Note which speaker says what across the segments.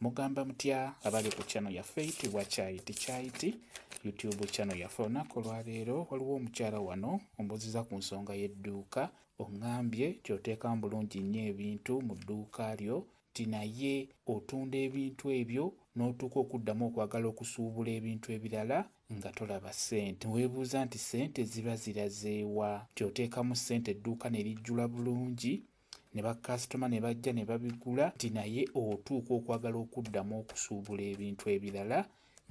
Speaker 1: Mugamba mutya abali ku channel yaffe eyitibwa Kyayiti YouTube channel yaffe. Olunaku olwaleero waliwo omukyala wano ombuuziza ku nsonga y'edduuka. Oŋŋambye ky'oteekamu bulungi nnyo ebintu mu dduuka lyo, ti naye otunda ebintu ebyo n'otuuka okuddamu okwagala okusuubula ebintu ebirala nga tolaba ssente. Weebuuza nti ssente ziba ziraze wa? Ky'oteekamu ssente edduuka ne lijjula bulungi, ne bakasitoma ne bajja ne babigula, nti naye otuuka okwagala okuddamu okusuubula ebintu ebirala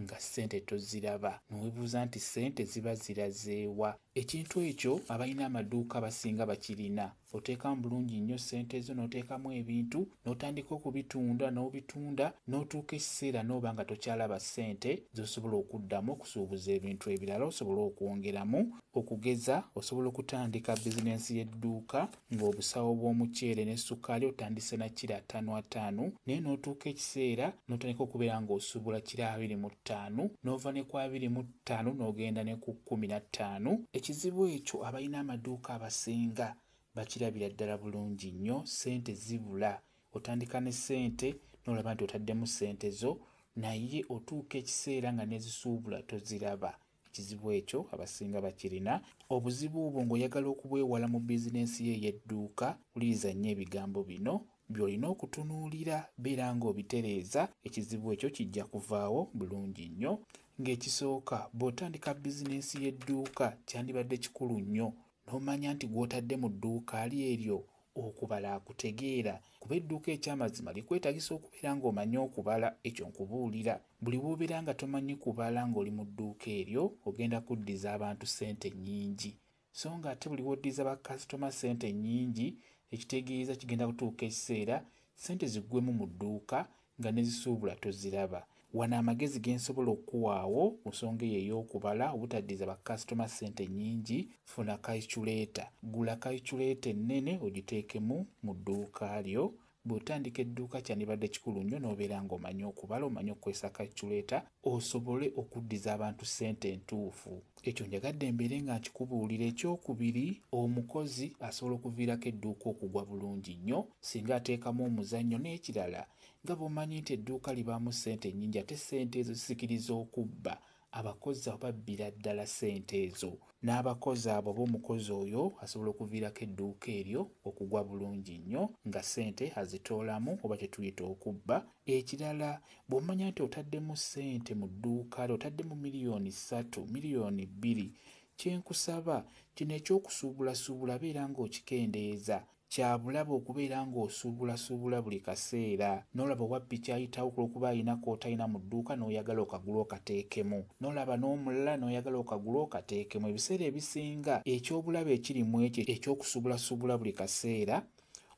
Speaker 1: nga ssente toziraba. Neweebuuza nti ssente ziba ziraze wa? Ekintu ekyo abalina amaduuka abasinga bakirina. Oteekamu bulungi nnyo ssente zo n'oteekamu ebintu n'otandika okubitunda n'obitunda n'otuuka ekiseera n'oba nga tokyalaba ssente z'osobola okuddamu okusuubuza ebintu ebirala, osobola okwongeramu. Okugeza, osobola okutandika bizinensi y'edduuka ng'obusawo bw'omuceere ne ssukaali otandise na kilo 5 naye n'otuuka ekiseera n'otandika okubeera ng'osuubula kilo 25 n'ova ne ku 25 n'ogenda ne ku 15. Ekizibu ekyo abalina amaduuka abasinga bakirabira ddala bulungi nnyo. Ssente zibula, otandika ne ssente n'olaba nti otaddemu ssente zo, naye otuuka ekiseera nga nezisuubula toziraba. Ekizibu ekyo abasinga bakirina. Obuzibu obwo ng'oyagala okubwewala mu bizinensi ye ey'edduuka, wuliriza nnyo ebigambo bino by'olina okutunuulira, beera ng'obitereeza. Ekizibu ekyo kijja kuvaawo bulungi nnyo. Ng'ekisooka, bw'otandika bizinensi y'edduuka kyandibadde kikulu nnyo n'omanya nti gw'otadde mu dduuka ali eryo okubala akutegeera, kuba edduuka ekyamazima likwetagisa okubeera ng'omanyi okubala. Ekyo nkubuulira, buli bw'obeera nga tomanyi kubala ng'oli mu dduuka eryo ogenda kuddiza abantu ssente nnyingi, so nga ate buli w'oddiza bakasitoma ssente nnyingi, ekitegeeza kigenda kutuuka ekiseera ssente ziggwemu mu dduuka nga nezisuubula toziraba. Wano amagezi ge nsobola okuwaawo ku nsonga eyo ey'okubala obutaddiza bakasitoma ssente nnyingi, funa calculator. Gula calculator ennene ogiteekemu mu dduuka lyo. Bw'otandika edduuka kyandibadde kikulu nnyo n'obeera ng'omanyi okubala, omanyi okukozesa calculator, osobole okuddiza abantu ssente entuufu. Ekyo njagadde mbeere nga nkikubuulira. Ekyokubiri, omukozi asobola okuviirako edduuka okugwa bulungi nnyo singa ateekamu omuzannyo. N'ekirala, nga bw'omanyi nti edduuka libaamu ssente nnyingi ate ssente ezo zisikiriza okubba, abakozi abo babbira ddala ssente ezo. N'abakozi abo b'omukozi oyo asobola okuviirako edduuka eryo okugwa bulungi nnyo nga ssente azitoolamu, oba kye tuyita okubba. Ekirala, bw'omanya nti otaddemu ssente mu dduuka lyo, otaddemu miliyoni 3, miliyoni 2, kyenkusaba kino ekyokusuubulasuubula beera ng'okikendeeza. Kya bulabe okubeera ng'osuubulasuubula buli kaseera, n'olaba wabbi kyayitawo olw'okuba alina k'otalina mu dduuka n'oyagala okagula okateekemu, n'olaba n'omulala n'oyagala okagula okateekemu. Ebiseera ebisinga ekyobulabe ekirimu ekyo ekyokusuubulasuubula buli kaseera,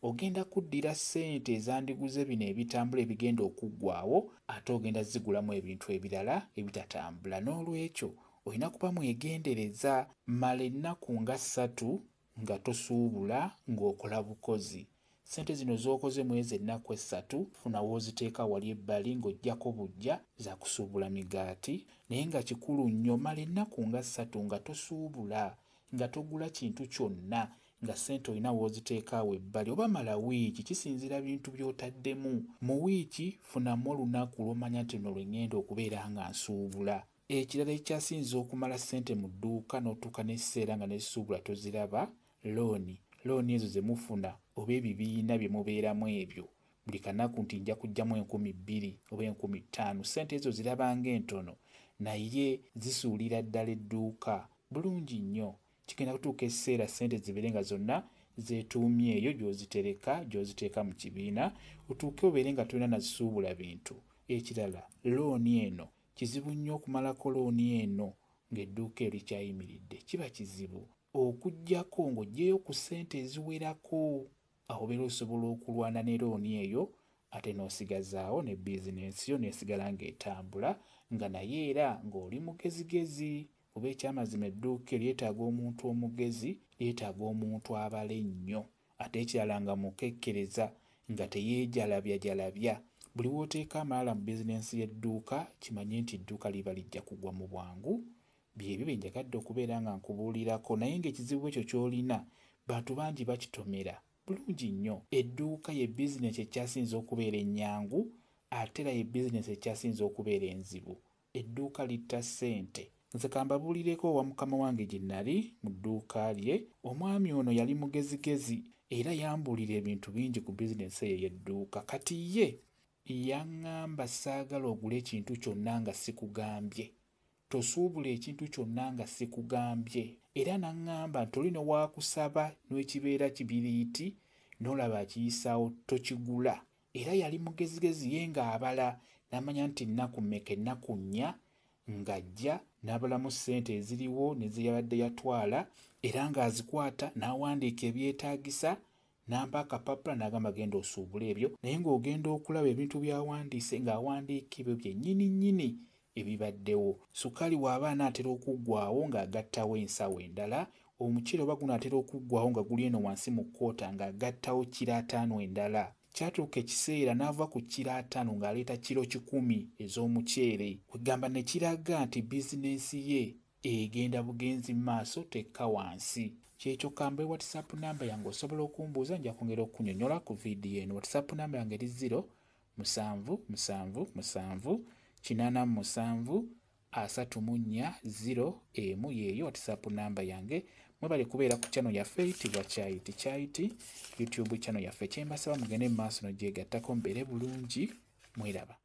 Speaker 1: ogenda kuddira ssente ezandiguze bino ebitambula ebigenda okuggwaawo, ate ogenda zigulamu ebintu ebirala ebitatambula. N'olwekyo olina kuba mwegendereza. Mala ennaku nga 3 nga tosuubula ng'okola bukozi. Ssente zino z'okoze mwezi ennaku 3, funa w'oziteeka wali ebbali ng'oggyako bujja za kusuubula migaati. Naye nga kikulu nnyo, mala ennaku nga 3 nga tosuubula, nga togula kintu kyonna, nga ssente olina w'oziteeka awo ebbali. Oba mala wiiki, kisinzira bintu by'otaddemu. Mu wiiki funamu olunaku lw'omanya nti luno lwe ŋŋenda okubeera nga nsuubula. Ekirala ekyasinza okumala ssente mu dduuka n'otuuka n'ekiseera nga nezisuubula toziraba, looni ezo ze mufuna oba ebibiina bye mubeeramu ebyo buli kanaku nti nja kuggyamu 2,000 oba 5,000. Ssente ezo ziraba ng'entono, naye zisuulira ddala edduuka bulungi nnyo. Kigenda kutuuka ekiseera ssente zibeere nga zonna zeetuumye eyo gy'ozitereka, gy'oziteeka mu kibiina, otuuke obeere nga tolina na zisuubula bintu. Ekirala, looni eno kizibu nnyo okumalako looni eno ng'edduuka eri kyayimiridde. Kiba kizibu okuggyako ng'oggyeyo ku ssente eziwerako. Aho obeera osobola okulwana ne looni eyo, ate n'osigazaawo ne bizinensi yo n'esigala ng'etambula, nga naye era ng'oli mugezigezi. Oba ekyamazima edduuka eryetaaga omuntu omugezi, lyetaaga omuntu abala ennyo, ate ekirala nga mukekkereza, nga teyeejalabyajalabya. Buli w'oteeka amalala mu bizinensi y'edduuka, kimanye nti edduuka liba lijja kugwa mu bwangu. Byebyo bye njagadde okubeera nga nkubuulirako, naye ng'ekizibu ekyo ky'olina bantu bangi bakitomera bulungi nnyo. Edduuka ye bizinensi ekyasinza okubeera ennyangu ate era ye bizinesi ekyasinza okubeera enzibu. Edduuka litta ssente. Nze kambabuulireko wa mukama wange gye nnali mu dduuka lye. Omwami ono yali mugezigezi era yambuulira ebintu bingi ku bizinesi eyo y'edduuka. Kati ye yaŋŋamba saagala ogula ekintu kyonna nga sikugambye, tosuubula ekintu kyonna nga sikugambye, era naŋŋamba nti oli newaakusaba n'ekibeera kibiriiti n'olaba akiyisaawo tokigula. Era yali mugezigezi ye ng'abala n'amanya nti ennaku mmeka, ennaku nnya, ng'ajja n'abalamu ssente eziriwo ne ze yabadde yatwala era ng'azikwata n'awandiika ebyetaagisa n'ampa akapapula n'agamba genda osuubula ebyo. Naye ng'ogenda okulaba ebintu by'awandiise ng'awandiika ebyo byennyini nnyini ebibaddewo. Sukaali bw'aba anaatera okuggwaawo ng'agattawo ensawo endala, omuceere oba gunaatera okuggwaawo nga guli eno wansi mu kkoota ng'agattawo kiro 5 endala. Kyatuuka ekiseera n'ava ku kiro 5 ng'aleeta kiro 10 ez'omuceere. Kwegamba ne kiraga nti bizinensi ye egenda bugenzi mu maaso, tekka wansi. Kyekyo kambe WhatsApp namba yange osobola okumbuuza, nja kwongera okunnyonnyola ku vidiyo eno. WhatsApp namba yange eri 0777873401 yeeyo WhatsApp namba yange. Mwebale kubeera ku channel yaffe eyitibwa Kyayiti YouTube channel yaffe. Kyembasaba mugende mu maaso n'ogyegattako, mbeere bulungi, mweraba.